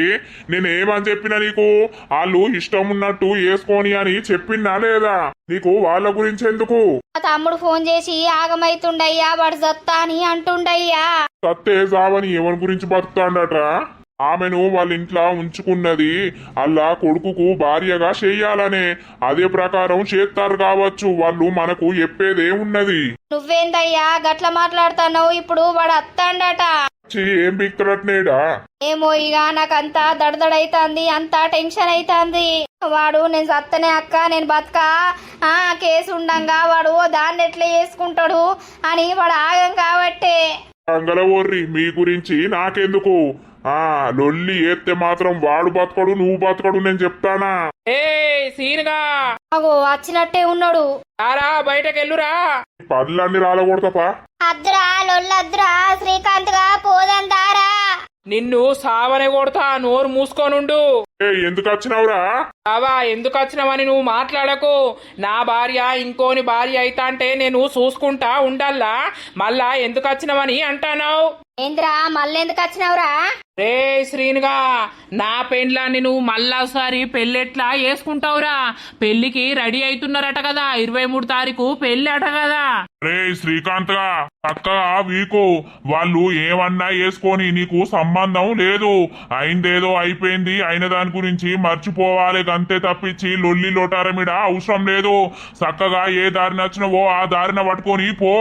నేనేమని చెప్పినా నీకు? వాళ్ళు ఇష్టం ఉన్నట్టు వేసుకొని అని చెప్పినా లేదా నీకు? వాళ్ళ గురించి ఎందుకు? నా తమ్ముడు ఫోన్ చేసి ఆగమైతుండయ్యా, వాడు జత్తా అని అంటుండయ్యా. సత్తే జావని ఎవరి గురించి బతుకుతాడట? ఆమెను వాళ్ళ ఇంట్లో ఉంచుకున్నది అల్లా కొడుకుకు భార్యగా చెయ్యాలనే, అదే ప్రకారం చేస్తారు కావచ్చు. వాళ్ళు మనకు చెప్పేదే ఉన్నది. నువ్వేందయ్యా గట్ల మాట్లాడుతున్నావు? ఇప్పుడు వాడు అత్తాండట. ఏం బిక్తరట్నేడా? ఏమో ఇక నాకంతా దడదడైతాంది, అంతా టెన్షన్ అయితాంది. వాడు నేను సత్తనే అక్క, నేను బతకా, కేసు ఉండంగా వాడు దాన్ని ఎట్లా చేసుకుంటాడు అని వాడు ఆగం కాబట్టే. అంగల ఓర్రి, మీ గురించి నాకెందుకు? లొల్లి ఎత్తే మాత్రం వాడు బతకడు, నువ్వు బతకడు, నేను చెప్తానా? ఏ సీనుగా అగో వచ్చినట్టే ఉన్నాడు. రారా, బయటకెళ్ళురా. పనులన్నీ రాలకూడతాపా. అద్దురా లొల్లద్దురా, శ్రీకాంత్ గా పోదందారా. నిన్ను సావనే కొడతా, నోరు మూసుకోనుండు. ఎందుకు వచ్చినావురా? బావా, ఎందుకు వచ్చినావని నువ్వు మాట్లాడకు. నా భార్య ఇంకోని భార్య అయితా అంటే నేను చూసుకుంటా ఉండాలా, మళ్ళా ఎందుకు వచ్చినావని అంటానావు? ఏంద్రా మళ్ళెందుకు వచ్చినావురా? రే శ్రీనుగా, నా పెండ్లాన్ని నువ్వు మళ్ళాసారి పెళ్ళెట్లా వేసుకుంటావురా? పెళ్లికి రెడీ అవుతున్నారట కదా, 23 తారీఖు పెళ్లి అట కదా. రే శ్రీకాంత్ గా చక్కగా వీకు, వాళ్ళు ఏమన్నా వేసుకొని నీకు సంబంధం లేదు. అయిందేదో అయిపోయింది, అయిన దాని గురించి మర్చిపోవాలి, అంతే తప్పించి లొల్లి లోటారమిడ అవసరం లేదు. చక్కగా ఏ దారిన వచ్చినవో ఆ దారిన పట్టుకొని పో.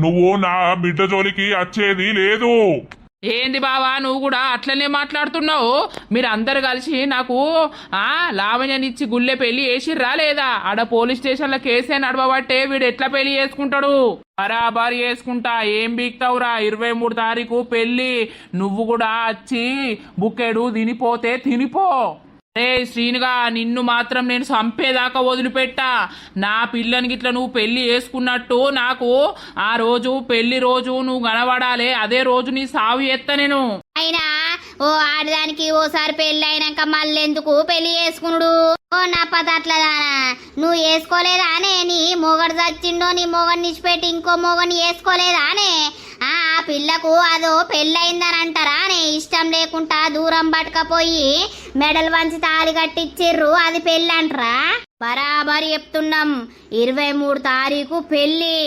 నువ్వు నా బిడ్డ జోలికి వచ్చేది లేదు. ఏంది బావా, నువ్వు కూడా అట్లనే మాట్లాడుతున్నావు? మీరందరు కలిసి నాకు లావణ్యనిచ్చి గుళ్ళె పెళ్లి వేసిర్రా లేదా? ఆడ పోలీస్ స్టేషన్ల కేసే నడవబట్టే వీడు ఎట్లా పెళ్లి చేసుకుంటాడు? బరాబర్ చేసుకుంటా, ఏం బీక్తావురా? 23 తారీఖు పెళ్లి, నువ్వు కూడా వచ్చి బుక్కెడు తినిపోతే తినిపో. రే శ్రీనుగా, నిన్ను మాత్రం నేను చంపేదాకా వదిలిపెట్టా. నా పిల్లని గిట్ల నువ్వు పెళ్లి చేసుకున్నట్టు నాకు ఆ రోజు పెళ్లి రోజు నువ్వు కనబడాలి, అదే రోజు నీ సాగు ఎత్తా నేను. అయినా ఓ ఆడదానికి ఓసారి పెళ్లి అయినాక మళ్ళెందుకు పెళ్లి చేసుకునుడు? ఓ నా పదట్లదానా, నువ్వు వేసుకోలేదానే? నీ మొగడు చచ్చిండో నీ మొగని నిచ్చిపెట్టి ఇంకో మొగని వేసుకోలేదానే? ఆ పిల్లకు అదో పెళ్ళయిందని అంటారానే? ఇష్టం లేకుండా దూరం పట్టుకపోయి మెడల్ వంచి తాళి కట్టిచ్చిర్రు, అది పెళ్ళి అంటారా? బరాబరి చెప్తున్నాం, 23 తారీఖు పెళ్లి.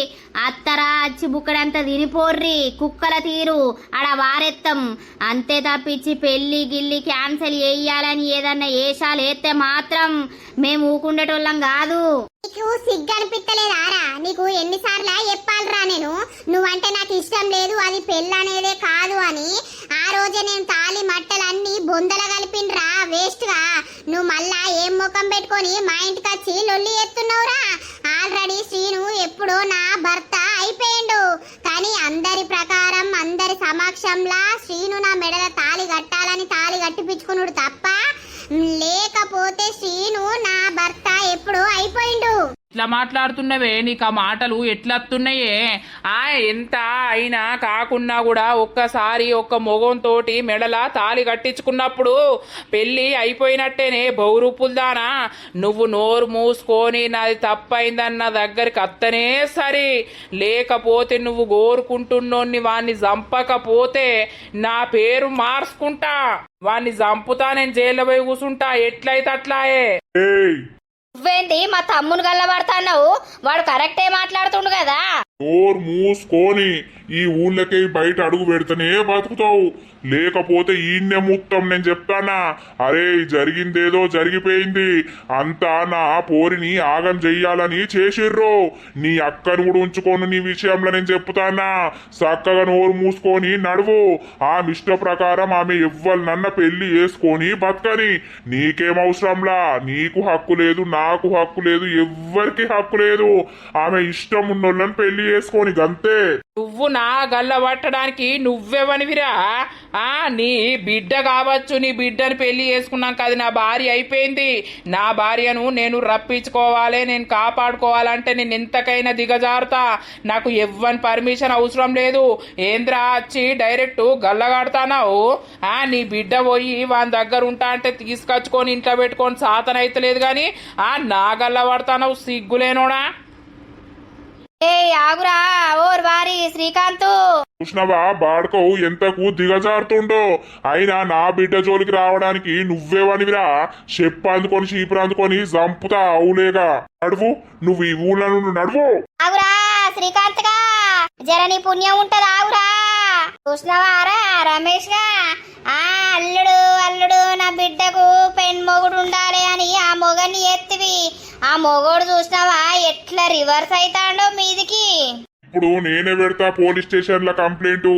అత్తరా అచ్చి బుక్కడంతా తినిపోర్రి, కుక్కల తీరు ఆడ వారెత్తం. అంతే తప్పించి పెళ్లి గిల్లి క్యాన్సిల్ చేయాలని ఏదన్నా ఏషాలు ఎత్తే మాత్రం మేము ఊకుండేటోళ్ళం కాదు. నీకు సిగ్గు అనిపిస్తలేదారా? నీకు ఎన్నిసార్లు చెప్పాలరా నేను, నువ్వంటే నాకు ఇష్టం లేదు, అది పెళ్ళనేదే కాదు అని. ఆ రోజే నేను తాళి మట్టలన్నీ బొందల కలిపినరా వేస్ట్ గా. నువ్వు మళ్ళా ఏం ముఖం పెట్టుకొని మా ఇంటికి వచ్చి లొల్లి ఎత్తున్నావురా? ఆల్రెడీ శ్రీను ఎప్పుడో నా భర్త అయిపోయిండు, కానీ అందరి ప్రకారం అందరి సమక్షంలా శ్రీను నా మెడల తాళి కట్టాలని తాళి కట్టిపించుకున్నాడు తప్ప, లేకపోతే శ్రీను నా భర్త ఎప్పుడో అయిపోయిండు. ఇట్లా మాట్లాడుతున్నవే, నీకు ఆ మాటలు ఎట్లా వస్తున్నాయే? ఎంత అయినా కాకున్నా కూడా ఒక్కసారి ఒక్క మొగంతోటి మెడల తాళి కట్టించుకున్నప్పుడు పెళ్ళి అయిపోయినట్టేనే. బౌరూపుల్దానా, నువ్వు నోరు మూసుకొని నాది తప్పైందన్న దగ్గరికి అత్తనే సరి, లేకపోతే నువ్వు కోరుకుంటున్నోన్ని వాణ్ణి చంపకపోతే నా పేరు మార్చుకుంటా. వాణ్ణి చంపుతా, నేను జైల్లో పోయి కూసుంటా, ఎట్లయితే అట్లాయే. నువ్వేంది మా తమ్ముని గల్లబడతావు? వాడు కరెక్టే మాట్లాడుతుండు కదా. నోరు మూసుకొని ఈ ఊళ్ళకి బయట అడుగు పెడితేనే బతుకుతావు, లేకపోతే ఈయన్నే ముక్తం. నేను చెప్తానా? అరే జరిగిందేదో జరిగిపోయింది, అంతా నా పోరిని ఆగం చెయ్యాలని చేసిర్రు. నీ అక్కను కూడా ఉంచుకోను నీ విషయంలో నేను చెప్తానా. చక్కగా నోరు మూసుకొని నడువు. ఆమె ఇష్ట ప్రకారం ఆమె ఎవ్వరినన్న పెళ్లి చేసుకొని బతకని, నీకేమవసరంలా. నీకు హక్కు లేదు, నాకు హక్కు లేదు, ఎవ్వరికి హక్కు లేదు. ఆమె ఇష్టం ఉన్నోళ్ళని పెళ్లి చేసుకొని గంతే. నువ్వు నా నా గల్ల పట్టడానికి నువ్వెవనివిరా? నీ బిడ్డ కావచ్చు, నీ బిడ్డని పెళ్లి చేసుకున్నాక అది నా భార్య అయిపోయింది. నా భార్యను నేను రప్పించుకోవాలి, నేను కాపాడుకోవాలంటే నేను ఎంతకైనా దిగజారుతా. నాకు ఎవ్వని పర్మిషన్ అవసరం లేదు. ఏంద్రా వచ్చి డైరెక్ట్ గల్లగాడుతానావు? నీ బిడ్డ పోయి వాని దగ్గర ఉంటా అంటే తీసుకొచ్చుకొని ఇంట్లో పెట్టుకొని సాతన అయితలేదు కానీ నా గల్ల పడతానావు, సిగ్గులేనోడా? ఏ ఆగురా ఓర్ వారి శ్రీకాంత్. చూసినవా బాడుకోవు ఎంతకు దిగజారుతుండో. అయినా నా బిడ్డ జోలికి రావడానికి నువ్వేవనివిరా? చెప్పు అందుకొని చీపురు అందుకొని చంపుతా అవులేగా. నడువు, నువ్వు ఈ ఊళ్ళో నుండి నడువు. ఆగురా శ్రీకాంత్ గా జరని పుణ్యం ఉంటది. ఆగురా చూసినవారా రమేష్ గా అల్లుడు అల్లుడు నా బిడ్డకు పెన్ మొగుడు ఉండాలి అని ఆ మొగని ఎత్తివి. ఆ మొగోడు చూసినావా ఎట్లా రివర్స్ అయితాండో మీదికి. ఇప్పుడు నేనే పెడతా పోలీస్ స్టేషన్ లో కంప్లైంట్.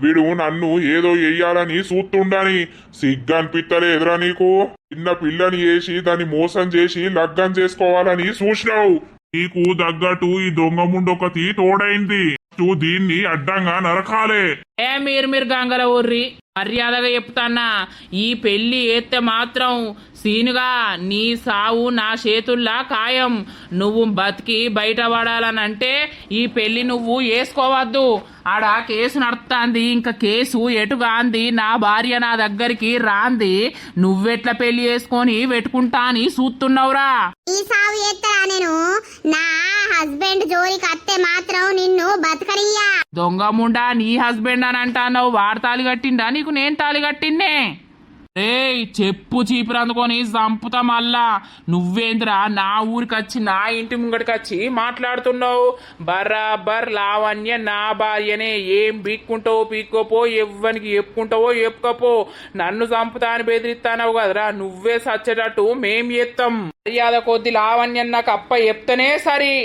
వీడు నన్ను ఏదో వెయ్యాలని చూస్తుండని సిగ్గు అనిపిత్తలేదురా నీకు? చిన్న పిల్లని చేసి దాన్ని మోసం చేసి లగ్గం చేసుకోవాలని చూసినావు. నీకు తగ్గట్టు ఈ దొంగ ముండొకటి తోడైంది. దీన్ని అడ్డంగా నరకాలే. మీరు గంగల ఊర్రి మర్యాదగా చెప్తాన్నా. ఈ పెళ్లి ఎత్తే మాత్రం సీనుగా నీ సావు నా చేతుల్లా ఖాయం. నువ్వు బతికి బయటపడాలనంటే ఈ పెళ్లి నువ్వు వేసుకోవద్దు. ఆడ కేసు నడుస్తాంది, ఇంకా కేసు ఎటుగాంది. నా భార్య నా దగ్గరికి రాంది, నువ్వెట్లా పెళ్లి చేసుకొని పెట్టుకుంటా అని చూస్తున్నావురా? ఈ సాగు ఎత్తరా నేను? నా హస్బెండ్ జోలికి అత్తే మాత్రం నిన్ను బతకనియ్యా. దొంగ ముండా నీ హస్బెండ్ అని అంటావు. వాడు తాళి కట్టిండా నీకు? నేను తాళి కట్టిండే. ఏయ్ చెప్పు చీపురు అందుకొని చంపుతా మళ్ళా. నువ్వేంద్రా నా ఊరికి వచ్చి నా ఇంటి ముంగడికి వచ్చి మాట్లాడుతున్నావు? బరాబర్ లావణ్య నా భార్యనే. ఏం పీక్కుంటావో పీక్కోపో, ఎవ్వనికి చెప్పుకుంటావో చెప్పుకోపో. నన్ను చంపుతా అని బెదిరిస్తానవు కదరా, నువ్వే సచ్చేటట్టు మేం చేస్తాం. మర్యాద కొద్ది లావణ్య నాకు అప్ప చెప్తేనే సరి,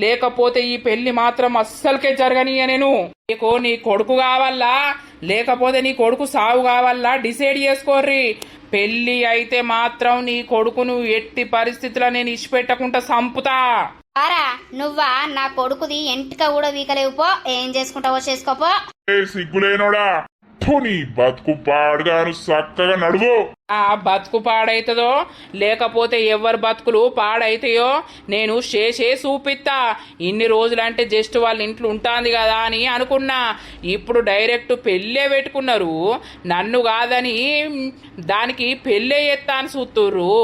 లేకపోతే ఈ పెళ్లి మాత్రం అస్సలకే జరగనియ. నేను నీకు నీ కొడుకు కావాలా లేకపోతే నీ కొడుకు సావు కావాలా డిసైడ్ చేసుకోర్రి. పెళ్లి అయితే మాత్రం నీ కొడుకును ఎట్టి పరిస్థితుల్లో నేను ఇచ్చిపెట్టకుండా సంపుతా. ఆరా నువ్వా నా కొడుకుది ఎంటిక కూడా వీకలేవు పో. ఏం చేసుకుంటావో చేసుకోపో. సిగ్గులేనోడా, నీ బతుకు పాడుగాను చక్కగా నడువు. బతుకు పాడైతుందో లేకపోతే ఎవరి బతుకులు పాడైతాయో నేను చేసే చూపిస్తా. ఇన్ని రోజులంటే జస్ట్ వాళ్ళ ఇంట్లో ఉంటుంది కదా అని అనుకున్నా. ఇప్పుడు డైరెక్ట్ పెళ్ళే పెట్టుకున్నారు. నన్ను కాదని దానికి పెళ్ళే ఎత్తా అని చూస్తుర్రు.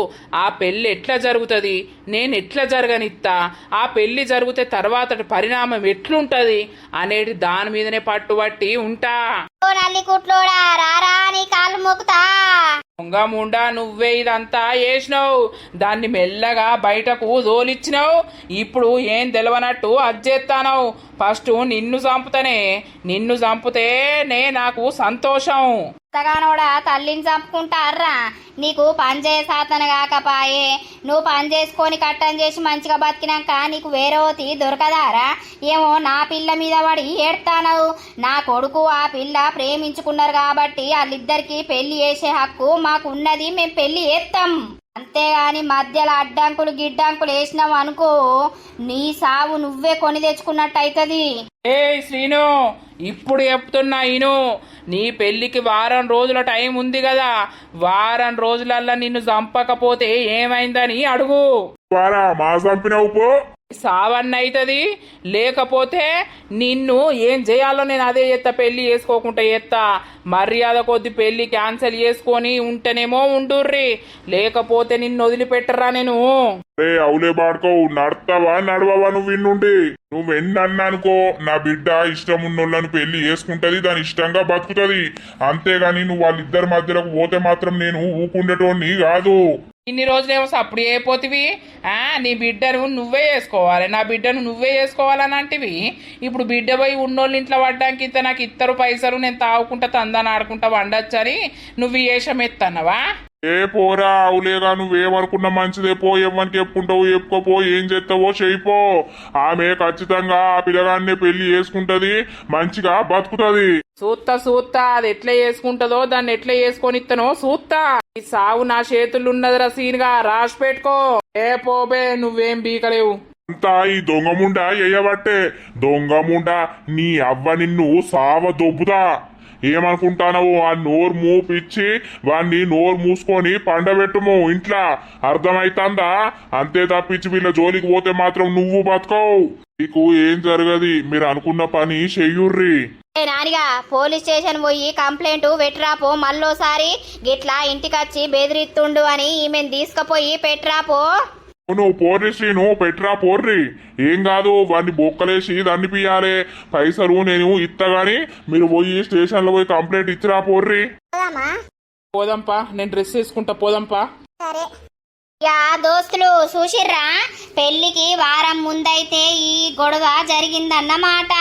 ఆ పెళ్ళి ఎట్లా జరుగుతుంది, నేను ఎట్లా జరగనిస్తా, ఆ పెళ్లి జరిగితే తర్వాత పరిణామం ఎట్లుంటది అనేది దాని మీదనే పట్టుబట్టి ఉంటా. నల్లి కుట్లోడా రారా నీ కాళ్ళు మొక్కుతా. దొంగ ముండా నువ్వే ఇదంతా చేసినావు. దాన్ని మెల్లగా బయటకు దోలిచ్చినావు. ఇప్పుడు ఏం తెలవనట్టు అజ్జేస్తానవు. ఫస్ట్ నిన్ను చంపుతానే. నిన్ను చంపుతేనే నాకు సంతోషం. తగానోడా తల్లిని చంపుకుంటారా? నీకు పని చేయ సాతన కాకపాయే. నువ్వు పని చేసుకొని కట్టం చేసి మంచిగా బతికినాక నీకు వేరేవతి దొరకదారా? ఏమో నా పిల్ల మీద పడి ఏడ్తానవు. నా కొడుకు ఆ పిల్ల ప్రేమించుకున్నారు కాబట్టి వాళ్ళిద్దరికి పెళ్లి చేసే హక్కు మాకున్నది. మేము పెళ్లి చేస్తాం. అంతేగాని మధ్యలో అడ్డంకులు గిడ్డంకులు వేసినావు అనుకో, నీ సావు నువ్వే కొని తెచ్చుకున్నట్టు అవుతుంది. ఏ శ్రీను, ఇప్పుడు చెప్తున్నా ఇను. నీ పెళ్లికి వారం రోజుల టైం ఉంది కదా, వారం రోజులల్లా నిన్ను చంపకపోతే ఏమైందని అడుగు. మా చంపినవు పో. సావన్న అవుతుంది, లేకపోతే నిన్ను ఏం చేయాలో నేను అదే చేస్తా. పెళ్లి చేసుకోకుండా చేస్తా. మర్యాద కొద్ది పెళ్లి క్యాన్సిల్ చేసుకొని ఉంటేనేమో ఉండుర్రి, లేకపోతే నిన్ను వదిలిపెట్టరా నేను. అవులే బాడుకోవు, నడతావా నడవవా? నువ్వు విన్నుండి నువ్వు ఎన్నన్నానుకో, నా బిడ్డ ఇష్టం ఉన్నోళ్ళని పెళ్లి చేసుకుంటది, దాని ఇష్టంగా బతుకుతుంది. అంతేగాని నువ్వు వాళ్ళిద్దరి మధ్యలోకి పోతే మాత్రం నేను ఊకుండేటోని కాదు. ఇన్ని రోజులేమో అప్పుడు అయిపోతివి. నీ బిడ్డను నువ్వే చేసుకోవాలి, నా బిడ్డను నువ్వే చేసుకోవాలని అంటివి. ఇప్పుడు బిడ్డ పోయి ఉన్నోళ్ళు ఇంట్లో పడ్డానికి ఇంత నాకు ఇద్దరు పైసలు నేను తాగుకుంటా తందాన్ని ఆడుకుంటా వండొచ్చని నువ్వు వేషం ఎత్తన్నవా? ఏ పోరా, అవులేగా నువ్వేమనుకున్నా మంచిదే పో. ఎవరికి చెప్పుకుంటావు చెప్పుకోపో, ఏం చేస్తావో చేయిపో. ఆమె ఖచ్చితంగా ఆ పిల్లగాన్నే పెళ్లి చేసుకుంటది, మంచిగా బతుకుతుంది. సూత్తా అది ఎట్లా చేసుకుంటదో దాన్ని ఎట్లా చేసుకొని ఇత్తనో సూత్తా. ఈ సావు నా చేతుల్లో ఉన్నదిరా సీన్గా, రాసి పెట్టుకో. ఏ పోబే, నువ్వేం బీకలేవు. అంతా ఈ దొంగముండ ఎయ్యబట్టే దొంగముండ నీ అవ్వ నిన్ను సావ దొబ్బుదా ఏమనుకుంటానవు ఆ నోరు మూపిచ్చి వాణ్ణి నోరు మూసుకొని పండబెట్టుము ఇంట్లో అర్థమైతుందా అంతే తప్పించి వీళ్ళ జోలికి పోతే మాత్రం నువ్వు బతకవు నీకు ఏం జరగది మీరు అనుకున్న పని చెయ్యుర్రి నానిగా పోలీస్ స్టేషన్ పోయి కంప్లైంట్ పెట్టరాపో మళ్ళోసారి గిట్లా ఇంటికొచ్చి బెదిరిస్తుండు అని ఈమెను తీసుకుపోయి పెట్టరాపో నువ్వు పోర్రి శ్రీను పెట్రా పోర్రి ఏం కాదు వాడిని బొక్కలేసి దాన్ని పియాలే పైసలు నేను ఇత్తగాని మీరు పోయి స్టేషన్ లో పోయి కంప్లైంట్ ఇచ్చిరా పోర్రి పోదాంపా నేను డ్రెస్ వేసుకుంటా పోదాంపా యా దోస్తులు చూసిర్రా పెళ్లికి వారం ముందైతే ఈ గొడవ జరిగిందన్నమాట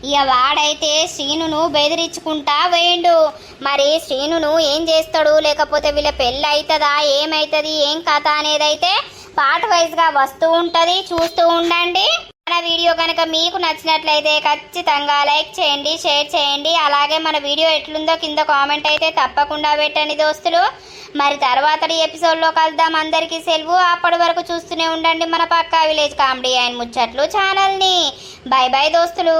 ఇక వాడైతే శ్రీనును బెదిరించుకుంటా వేయండు మరి శ్రీనును ఏం చేస్తాడు లేకపోతే వీళ్ళ పెళ్ళి అవుతుందా ఏమైతుంది ఏం కథ అనేదైతే పార్ట్ వైజ్ గా వస్తూ ఉంటది చూస్తూ ఉండండి మన వీడియో కనుక మీకు నచ్చినట్లయితే ఖచ్చితంగా లైక్ చేయండి షేర్ చేయండి అలాగే మన వీడియో ఎట్లుందో కింద కామెంట్ అయితే తప్పకుండా పెట్టండి దోస్తులు మరి తర్వాతటి ఎపిసోడ్లో కలుద్దాం అందరికీ సెలవు అప్పటి వరకు చూస్తూనే ఉండండి మన పక్కా విలేజ్ కామెడీ అండ్ ముచ్చట్లు ఛానల్ని బై బై దోస్తులు.